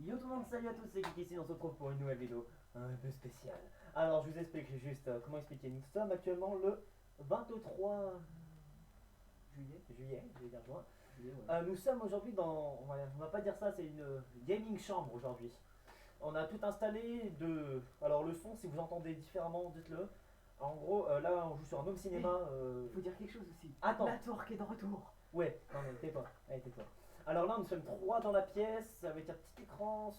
Yo tout le monde, salut à tous, c'est Kiki ici, on se retrouve pour une nouvelle vidéo un peu spéciale. Alors je vous explique juste comment expliquer. Nous sommes actuellement le 23 juillet, je vais dire juin. Nous sommes aujourd'hui dans, on va pas dire ça, c'est une gaming chambre aujourd'hui. On a tout installé de, alors le son si vous entendez différemment, dites-le. En gros, là on joue sur un home cinéma. Il faut dire quelque chose aussi. Attends. La Torque est de retour. Ouais, non mais tais-toi, allez tais-toi. Alors là nous sommes trois dans la pièce avec un petit écran,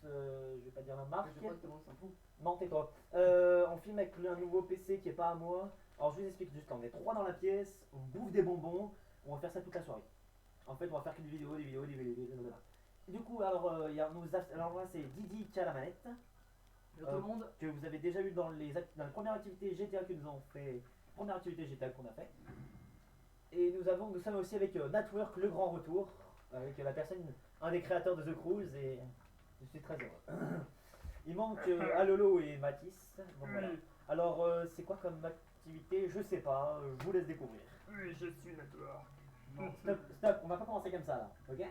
je vais pas dire la marque. Je crois que tout le monde s'en fout. Non tais-toi. On filme avec un nouveau PC qui est pas à moi. Alors je vous explique juste, là on est trois dans la pièce, on bouffe des bonbons, on va faire ça toute la soirée. En fait on va faire que des vidéos, blablabla. Du coup alors, alors là c'est Didi qui a la manette. Yo tout le monde. Que vous avez déjà vu dans les premières activités GTA que nous avons fait. Première activité GTA qu'on a fait. Et nous sommes aussi avec Natwork, le grand retour, avec la personne, un des créateurs de The Cruise, et je suis très heureux. Il manque Alolo et Mathis. Bon, voilà. Alors, c'est quoi comme activité? Je sais pas, je vous laisse découvrir. Oui, je suis Network. Non, stop, stop, on va pas commencer comme ça là, ok?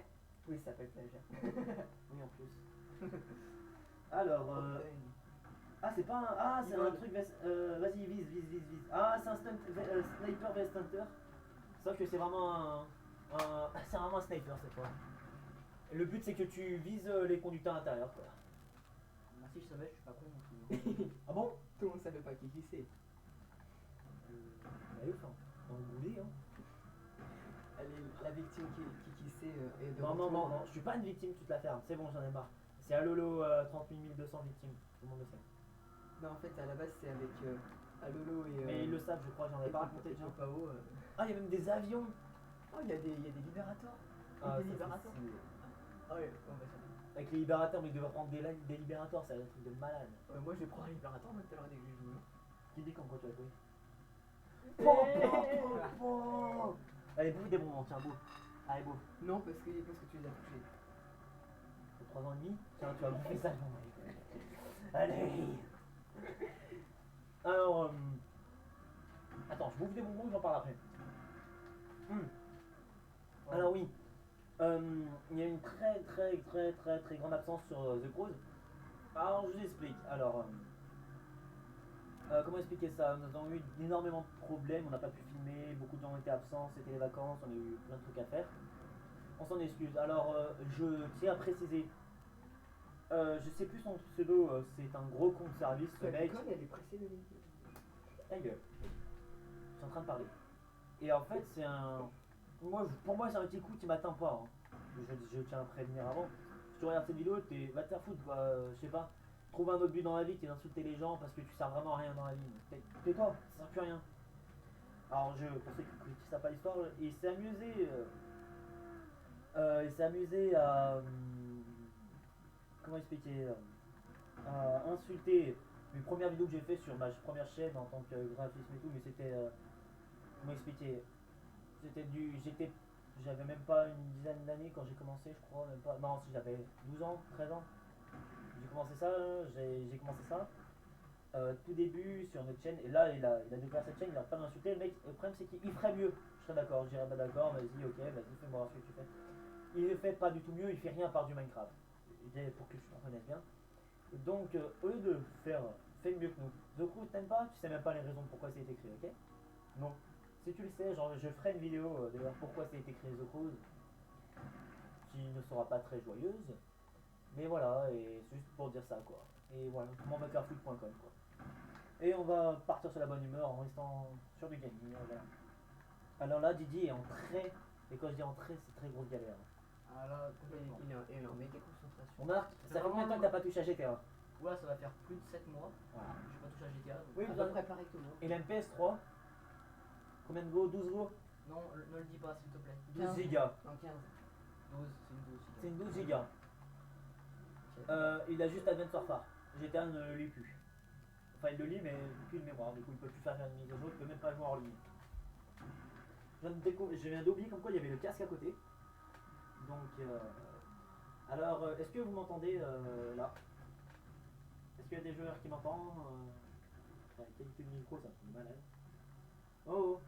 Oui, ça s'appelle plagiat. Oui, en plus. Alors, ah, c'est pas un. Ah, c'est un truc. Vas-y, vise. Ah, c'est un sniper vs hunter. Sauf que c'est vraiment c'est vraiment un sniper cette fois. Et le but c'est que tu vises les conducteurs intérieurs quoi. Merci, je savais, je suis pas con non plus. Ah bon? Tout le monde savait pas qui c'est. Bah ouf hein. Engoulé hein. La victime qui sait est de Non, retour. non, je suis pas une victime, tu te la fermes, c'est bon, j'en ai marre. C'est Alolo 38 200 victimes, tout le monde le sait. Non, en fait, à la base, c'est avec Alolo et. Mais ils le savent, je crois, j'en ai pas raconté déjà. Pao. Ah, il y a même des avions. Oh, il y a des libérateurs. Ah, Des ça, libérateurs. c'est stylé. Ah ouais, bon, bah, ça va. Avec les libérateurs, mais ils devraient prendre des libérateurs, c'est un truc de malade. Ouais, moi, je vais prendre un libérateur tout à l'heure dès que j'ai joué. Qui dit comme quoi tu as joué? Eh. Allez, bouffe des bonbons, tiens, bouffe. Allez, bouffe. Non, parce que tu les as touchés. Pour 3 ans et demi, tiens, tu vas bouffer ça. Allez. Alors, attends, je bouffe des bonbons, j'en parle après. Alors oui, il y a une très grande absence sur The Cruise. Alors je vous explique. Alors, comment expliquer ça? Nous avons eu énormément de problèmes, on n'a pas pu filmer, beaucoup de gens étaient absents, c'était les vacances, on a eu plein de trucs à faire. On s'en excuse. Alors, je tiens à préciser, je sais plus son pseudo, c'est un gros compte service ce mec. Elle est pressée de l'idée. Ta gueule. Je suis en train de parler. Et en fait, c'est un. Pour moi, c'est un petit coup qui m'atteint pas. Hein. Je tiens à prévenir avant. Si tu regardes cette vidéo, va te faire foutre quoi. Je sais pas. Trouve un autre but dans la vie, t'es d'insulter les gens parce que tu sers vraiment à rien dans la vie. Tais-toi, ça sert plus à rien. Alors, pour ceux qui savent pas l'histoire, il s'est amusé. Il s'est amusé à. Comment expliquer à insulter mes premières vidéos que j'ai fait sur ma première chaîne en tant que graphisme et tout, mais c'était. Comment expliquer? J'avais même pas une dizaine d'années quand j'ai commencé, je crois, même pas. Non, si j'avais 12 ans, 13 ans. J'ai commencé ça, j'ai commencé ça. Tout début sur notre chaîne, et là il a découvert cette chaîne, il a pas d'insulter, le mec, le problème c'est qu'il ferait mieux. Je serais d'accord, je dirais bah d'accord, vas-y, ok, vas-y, fais-moi voir ce que tu fais. Il ne fait pas du tout mieux, il fait rien à part du Minecraft. Pour que tu te reconnaisses bien. Donc, au lieu de faire, fais mieux que nous. The Crew, t'aimes pas, tu sais même pas les raisons pourquoi c'est écrit, ok? Non. Si tu le sais, genre, je ferai une vidéo d'ailleurs pourquoi c'est écrit The Cruise, qui ne sera pas très joyeuse, mais voilà, et c'est juste pour dire ça quoi. Et voilà, m'envacarfoot.com quoi. Et on va partir sur la bonne humeur en restant sur du gaming. Voilà. Alors là, Didier est en très, et quand je dis en très, c'est très grosse galère. Ah là, il est en méga concentration. On a, ça fait combien de temps que t'as pas touché à GTA? Ouais, ça va faire plus de 7 mois. Voilà. Je suis pas touché à GTA. Donc... Oui, À peu près pareil que moi. Et l'MPS3 combien de go? 12 go? Non, ne le dis pas s'il te plaît. 12 gigas. En 15. 12, c'est une 12. C'est une 12 gigas. Il a juste Advance Warfare. GTA ne le lit plus. Enfin, il le lit, mais plus de mémoire. Du coup, il peut plus faire une mise à jour, il peut même pas jouer en ligne. Je viens d'oublier comme quoi il y avait le casque à côté. Donc, alors, est-ce que vous m'entendez là? Est-ce qu'il y a des joueurs qui m'entendent La qualité de micro, c'est un truc de malade. Oh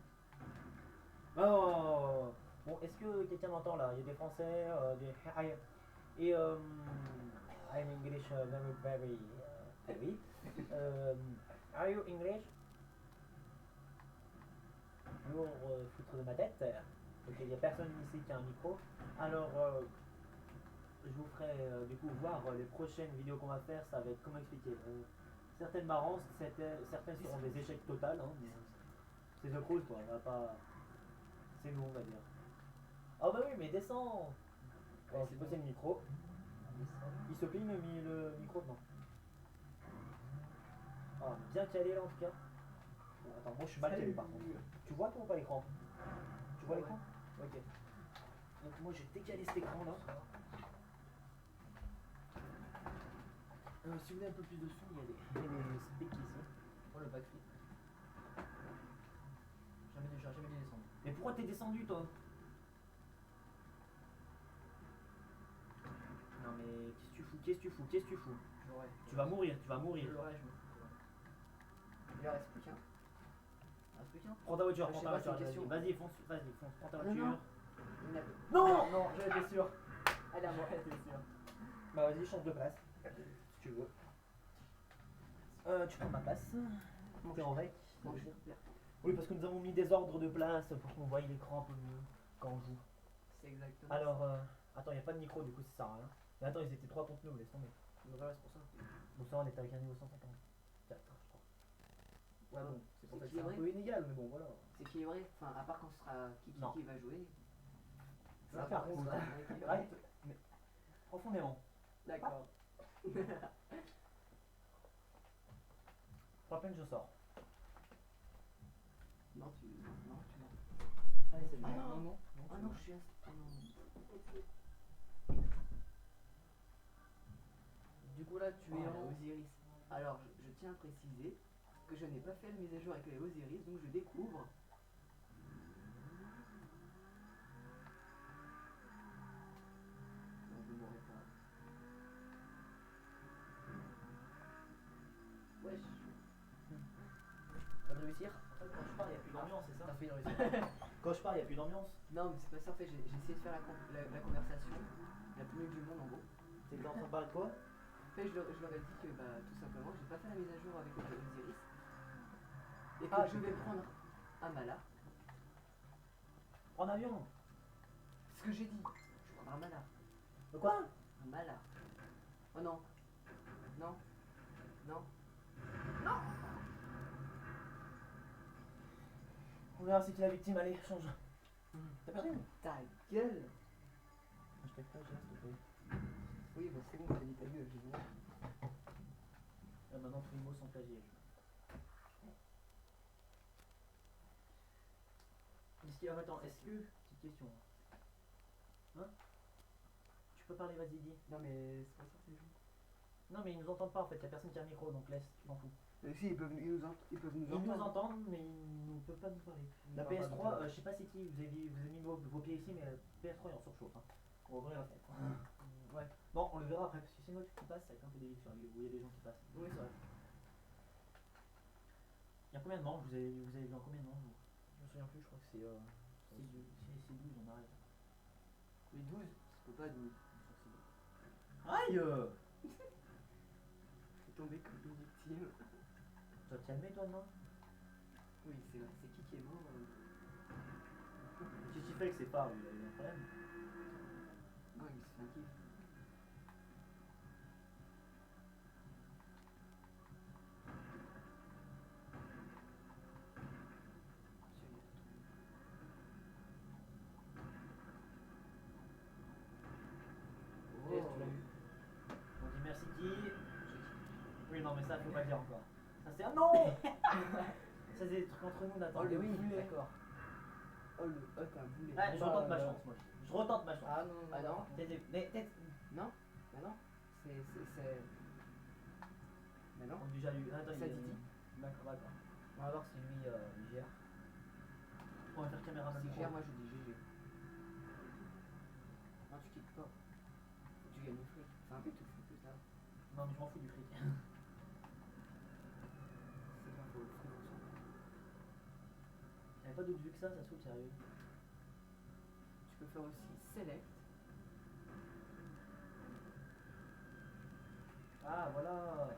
oh, oh. Bon, est-ce que quelqu'un m'entend là? Il y a des Français, des. Et I'm English very. Are you English? Bonjour, foutre de ma tête. Ok, il n'y a personne ici qui a un micro. Alors, je vous ferai du coup voir les prochaines vidéos qu'on va faire. Ça va être comment expliquer. Certaines marrantes, certaines seront des échecs totaux. Hein, mais c'est The Cruise quoi, on va pas. C'est nous, on va dire. Ah bah oui, mais descends. Bon, c'est posé le micro. Il se plie le micro, non. Ah, bien calé là en tout cas. Bon, attends, moi je suis mal calé par contre. Tu vois toi ou pas l'écran? Tu vois l'écran? Ok. Donc moi j'ai décalé cet écran là. Si vous voulez un peu plus de son, il y a des speaks ici. Oh le backflip. J'aurais jamais dû descendre. Mais pourquoi t'es descendu toi? Non mais qu'est-ce que tu fous? Qu'est-ce que tu fous? Qu'est-ce que tu fous? Je l'aurais. Tu vas mourir, tu vas mourir. Je l'aurais, je me. Il en reste plus qu'un. Ah, c'est bien. Prends ta voiture, Je prends sais ta pas, c'est voiture, une vas-y, question. vas-y, fonce, prends ta Non, voiture. non. Il y en a deux. Non. Non, j'en étais sûr. Allez, à moi. J'en étais sûr. Bah vas-y, change de place, si tu veux. Tu prends ma place. T'es en rec. Bon, je vais repère. Oui, parce que nous avons mis des ordres de place pour qu'on voie l'écran un peu mieux quand on joue. C'est exactement. Alors, attends, il n'y a pas de micro, du coup ça sert à rien. Mais attends, ils étaient 3 contre nous, laisse tomber. Donc voilà, c'est pour ça. Donc ça, on était avec un niveau 154, je crois. Ouais, bon, c'est pour ça que c'est C'est un vrai. peu inégal, mais bon, voilà. C'est équilibré. Enfin, à part quand ce sera Non. qui va jouer. Ça va faire contre, contre. ça sera équilibré. Arrête, mais profondément. D'accord. Pas peine, je sors. Non, tu. Non, tu. Allez, c'est Ah bon. non. Non, non. Ah non, je suis. Ah non. Du coup, là, tu es en. Osiris. Alors, je tiens à préciser que je n'ai pas fait la mise à jour avec les Osiris, donc je découvre. Non, vous m'aurez pas. Wesh. Ça va réussir. En fait, quand je parle, il n'y a plus d'ambiance, c'est T'as ça? fait une réussite. Quand je parle, il n'y a plus d'ambiance. Non, mais c'est pas ça, en fait, j'ai essayé de faire la conversation la plus nulle du monde en gros. T'étais en train de parler de quoi? En fait, je leur ai dit que, bah, tout simplement, j'ai pas fait la mise à jour avec les Osiris. Et que Ah, je vais prendre un Mala. En avion. Ce que j'ai dit, je prends un Mala. De quoi? Un Mala. Oh non. Non. Non. On verra si tu es la victime, allez, change. T'as perdu? Ta gueule. Je t'ai plagié, s'il te plaît. Oui, bah c'est bon, t'as dit ta gueule, j'ai bon. Maintenant, tous les mots sont plagiés. Attends, est-ce que. Petite question. Hein? Tu peux parler, vas-y, dis. Non, mais c'est pas ça, c'est juste. Non, mais ils nous entendent pas en fait, y'a personne qui a un micro donc laisse, tu t'en fous. Si, ils peuvent nous Ils nous entendent, mais ils ne peuvent pas nous parler. La parlent pas PS3, nous. je sais pas c'est qui, vous avez mis vos pieds ici, mais la PS3 est en surchauffe. Hein. On va ouvrir la fenêtre. Ouais. Bon, on le verra après, parce que c'est une autre qui passe, ça va être un peu délicat sur la vidéo, où il y a des gens qui passent. Oui, c'est vrai. Il y a combien de manches vous avez vu en combien de manches vous? Je me souviens plus, je crois que c'est. C'est 12, on arrête. Mais 12, ça peut pas 12. Aïe C'est tombé comme une victime. Tu vas te calmer toi demain? Oui, c'est vrai, c'est qui est mort Qu'est-ce qu'il fait que c'est pas lui, il a eu un problème? Non, il se fait un kiff. Yes, tu l'as eu. On dit merci qui? Oui, non, mais ça, faut pas le dire encore. Ça, c'est un non. Ça, c'est des trucs entre nous, Nathan. Oh, le oui, boulet. d'accord. Oh, t'as un boulet. Ah, je retente ma chance, moi. Je retente ma chance. Ah non, non, Ah non. Mais peut-être. Non, bah non. C'est. Mais non. On a déjà eu. Attends, Ça il y a- dit. D'accord. On va voir si lui il gère. On va faire caméra Si micro. gère, moi je dis GG. Non, tu quittes pas. Tu gagnes le fric. C'est un but ou c'est ça? Non, mais je m'en fous du fric. C'est pas faux, le fric, on s'en fout. Y'avait pas d'autre vue que ça saoule, sérieux. Tu peux faire aussi select. Ah, voilà.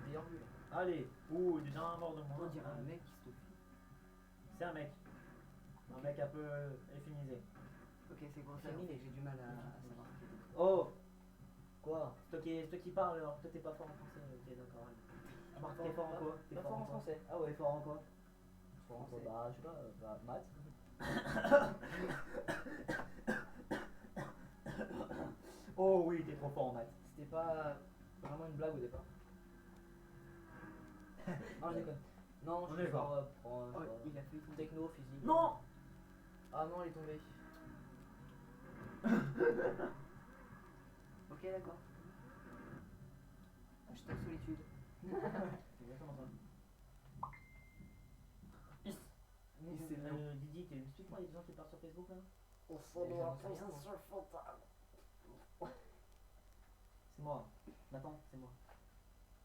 Il est en vue là. Allez. Ouh, déjà un mort de On moins. dirait un mec qui se te fuit. C'est un mec. Un mec un peu efféminé. Ok, c'est quoi ça? Féminin. J'ai du mal à savoir ce qu'il est. Oh, Quoi? c'est toi qui parle alors. Toi, t'es pas fort en français. Ok, d'accord. Marc, t'es fort en quoi? T'es Pas fort en quoi? français. Ah T'es ouais. fort en quoi? Français. Bah, je sais pas, maths. Oh oui, t'es trop fort en maths. C'était pas vraiment une blague au départ. Non, je déconne. Non, On je est suis fort. genre Oh, il a fait tout. techno, physique. Non. Ah non, il est tombé. Ok, d'accord. Hashtag solitude. C'est exactement ça. Didi, explique-moi les gens qui partent sur Facebook là. Au fond de la C'est moi. Nathan, c'est moi.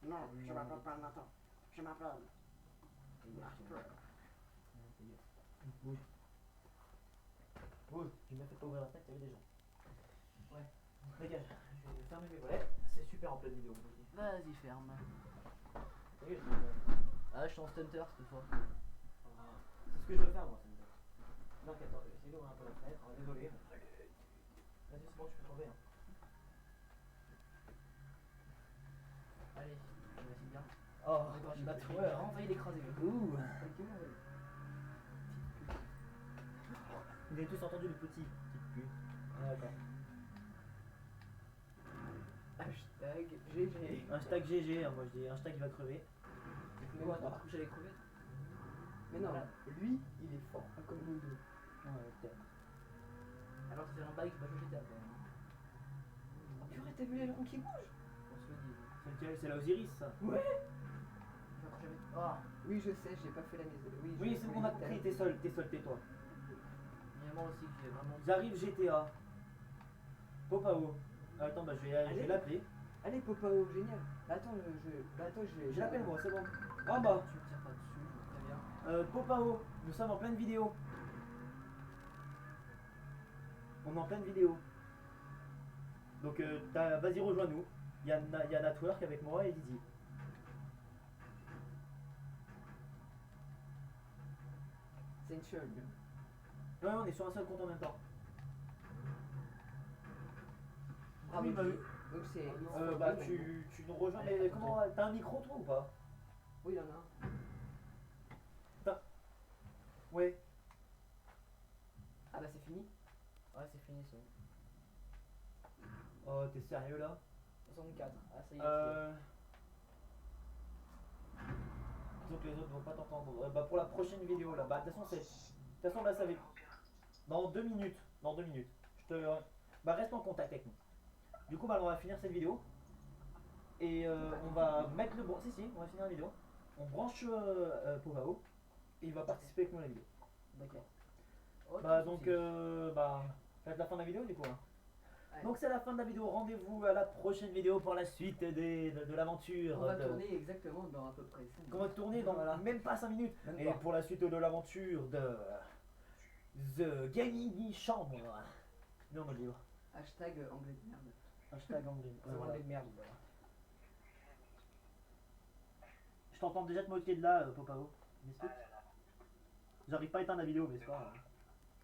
Non, je m'appelle pas Nathan. Je m'appelle Marc. Bouge. Bouge. J'ai bien fait pas ouvrir la fenêtre, il y avait des gens. Ouais. Dégage. Je vais fermer mes volets. C'est super en pleine vidéo. Vas-y, ferme. T'as vu, Ah, je suis en stunter cette fois. c'est ce que je veux faire moi, ça me dit. Donc attends, je vais essayer d'ouvrir un peu la fenêtre. Oh, désolé. Vas-y, c'est bon, tu peux tomber. Hein. Allez, vas-y bien. Oh, Il m'a j'ai vraiment failli l'écraser. Ouh. Vous avez tous entendu le petit cul. Ah, d'accord. Hashtag GG. Hashtag GG, hein, moi je dis hashtag il va crever. Mais Quoi, quoi, t'as couché les crevettes? Mais non, Voilà. lui, il est fort, pas comme nous deux. Ouais, peut-être. Alors c'est un bail qui va jouer GTA quand même. Oh purée, t'as vu les gens qui bougent? On se le dit. C'est lequel? C'est la Osiris ça. Ouais. Je vais accrocher avec. Ah, Oui, je sais, j'ai pas fait la mise. Oui, Oui, je c'est voulais bon, on a tout à compris, l'heure. tais-toi. il y a moi aussi qui est vraiment. J'arrive GTA. Popao. Attends, bah je vais Allez. l'appeler. Allez, Popao, génial. Attends, Je l'appelle moi, c'est bon. Ah bah, Tu me tires pas dessus, très bien. Popao, nous sommes en pleine vidéo. On est en pleine vidéo. Donc vas-y rejoins-nous. Il y a Natwork avec moi et Didi. C'est une chug. Ouais, on est sur un seul compte en même temps. Bravo, Oui, bah, Guy. Donc c'est. bah tu nous rejoins. Mais comment t'as un micro toi ou pas? Oui, il y en a un. Ouais. Ah bah c'est fini. Ouais, c'est fini ça. Oh, t'es sérieux là? 64. Ah, ça y est. Donc les autres vont pas t'entendre. Bah pour la prochaine vidéo là, bah de toute façon là ça va être dans 2 minutes. Dans 2 minutes. Bah reste en contact avec nous. Du coup bah on va finir cette vidéo. Et on va mettre le si on va finir la vidéo. On branche Povao et il va participer avec nous à la vidéo. D'accord. Bah donc bah ça va être la fin de la vidéo du coup. Hein. Ouais. Donc c'est la fin de la vidéo. Rendez-vous à la prochaine vidéo pour la suite de l'aventure. On va tourner exactement dans à peu près 5 Qu'on va tourner dans Voilà. même pas 5 minutes. Même Et pas. pour la suite de l'aventure de The Gaming Chambre. Non, on va le livre. Hashtag anglais de merde. Hashtag anglais. C'est vraiment de merde. Voilà. Je t'entends déjà te moquer de là, Popao. M'explique. J'arrive pas à éteindre la vidéo, mais c'est pas grave.